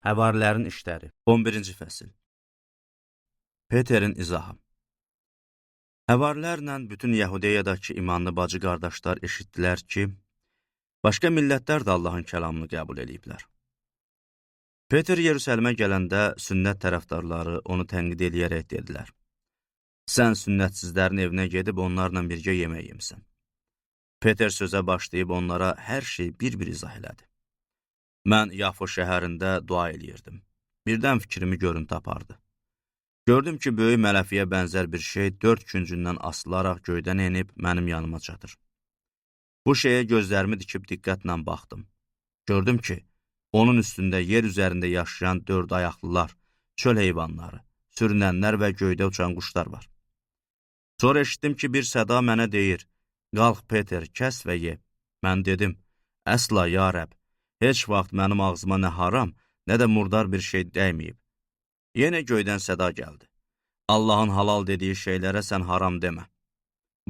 Həvarilərin işləri 11-ci fəsil. Peterin izahı. Həvarilərlə bütün Yəhudiyadakı imanlı bacı qardaşlar eşitdilər ki, başqa millətlər də Allahın kəlamını qəbul ediblər. Peter Yerusəlimə gələndə sünnət tərəfdarları onu tənqid eləyərək dedilər: "Sən sünnətsizlərin evinə gedib onlarla birgə yemək yemisən." Peter sözə başlayıb onlara hər şeyi bir-bir izah elədi. Mən Yafo şəhərində dua eləyirdim. Birdən fikrimi görüntü apardı. Gördüm ki, böyük mələfiyə bənzər bir şey 4 küncündən asılaraq göydən enib mənim yanıma çatır. Bu şeyə gözlərimi dikib diqqətlə baxdım. Gördüm ki, onun üstündə yer üzərində yaşayan 4 ayaqlılar, çöl heyvanları, sürünənlər və göydə uçan quşlar var. Sonra eşitdim ki, bir səda mənə deyir: "Qalx Peter, kəs və ye." Mən dedim: "Əsla ya Rəbb, heç vaxt mənim ağzıma nə haram, nə də murdar bir şey dəyməyib." Yenə göydən səda gəldi: "Allahın halal dediyi şeylərə sən haram demə."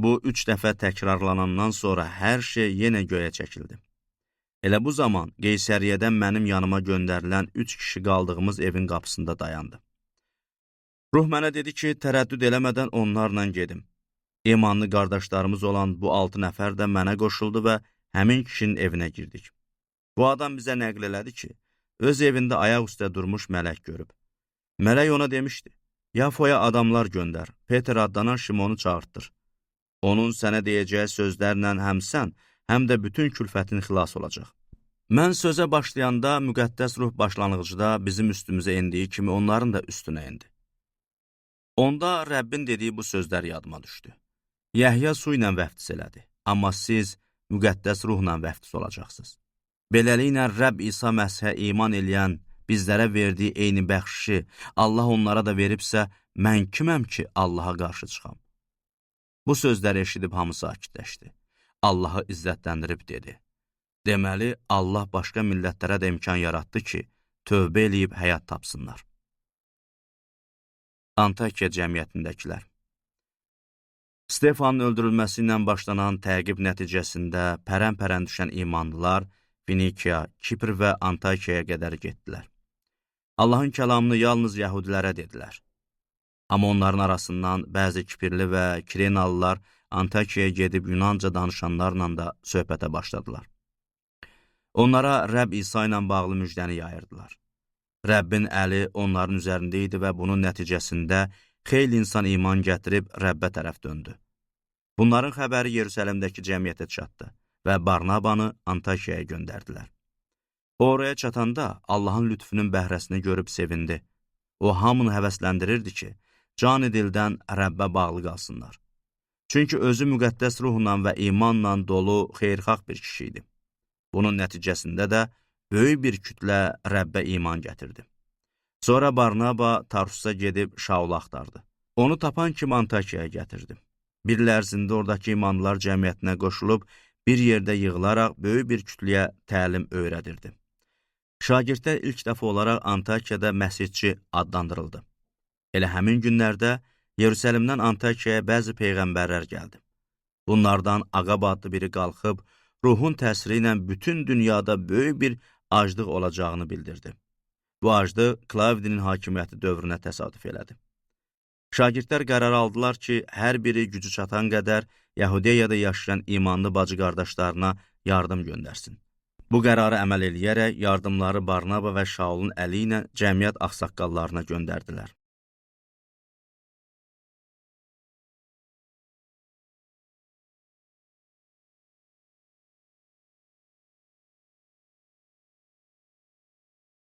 Bu 3 dəfə təkrarlanandan sonra hər şey yenə göyə çəkildi. Elə bu zaman Qeysəriyyədən mənim yanıma göndərilən 3 kişi qaldığımız evin qapısında dayandı. Ruh mənə dedi ki, tərəddüd eləmədən onlarla gedim. İmanlı qardaşlarımız olan bu 6 nəfər də mənə qoşuldu və həmin kişinin evinə girdik. Bu adam bizə nəql elədi ki, öz evində ayaq üstə durmuş mələk görüb. Mələk ona demişdi: "Yafoya adamlar göndər, Peter adlanan Şimonu çağırtdır. Onun sənə deyəcəyi sözlərlə həm sən, həm də bütün külfətin xilas olacaq." Mən sözə başlayanda müqəddəs ruh başlanğıcda bizim üstümüzə endiyi kimi onların da üstünə endi. Onda Rəbbin dediyi bu sözlər yadıma düşdü: "Yəhya su ilə vəftiz elədi, amma siz müqəddəs ruhla vəftiz olacaqsınız." Beləliklə, Rəbb İsa Məsihə iman eləyən, bizlərə verdiyi eyni bəxşişi Allah onlara da veribsə, mən kiməm ki, Allaha qarşı çıxam? Bu sözləri eşidib hamı sakitləşdi. Allahı izzətləndirib dedi: "Deməli, Allah başqa millətlərə də imkan yaratdı ki, tövbə eləyib həyat tapsınlar." Antakiya cəmiyyətindəkilər. Stefanın öldürülməsi ilə başlanan təqib nəticəsində pərən-pərən düşən imanlılar Finikiya, Kipr və Antakiyaya qədər getdilər. Allahın kəlamını yalnız yəhudilərə dedilər. Amma onların arasından bəzi Kipirli və Kirenalılar Antakiyaya gedib Yunanca danışanlarla da söhbətə başladılar. Onlara Rəbb İsa ilə bağlı müjdəni yayırdılar. Rəbbin əli onların üzərində idi və bunun nəticəsində xeyli insan iman gətirib Rəbbə tərəf döndü. Bunların xəbəri Yerusəlimdəki cəmiyyətə çatdı və Barnabanı Antakiyaya göndərdilər. O oraya çatanda Allahın lütfunun bəhrəsini görüb sevindi. O hamını həvəsləndirirdi ki, can dildən Rəbbə bağlı qalsınlar. Çünki özü müqəddəs ruhla və imanla dolu xeyirxah bir kişi idi. Bunun nəticəsində də böyük bir kütlə Rəbbə iman gətirdi. Sonra Barnaba Tarsusa gedib Şaulu axtardı. Onu tapan kimi Antakiyaya gətirdi. Bir il ərzində oradakı imanlılar cəmiyyətinə qoşulub, bir yerdə yığılaraq böyük bir kütləyə təlim öyrədirdi. Şagirdlər ilk dəfə olaraq Antakiyada məsihçi adlandırıldı. Elə həmin günlərdə Yerusəlimdən Antakiyaya bəzi peyğəmbərlər gəldi. Bunlardan Aqab adlı biri qalxıb, ruhun təsiri ilə bütün dünyada böyük bir aclıq olacağını bildirdi. Bu aclıq Klavdinin hakimiyyəti dövrünə təsadüf elədi. Şagirdlər qərar aldılar ki, hər biri gücü çatan qədər Yəhudiyada yaşayan imanlı bacı qardaşlarına yardım göndərsin. Bu qərarı əməl eləyərək yardımları Barnaba və Şaulun əli ilə cəmiyyət ağsaqqallarına göndərdilər.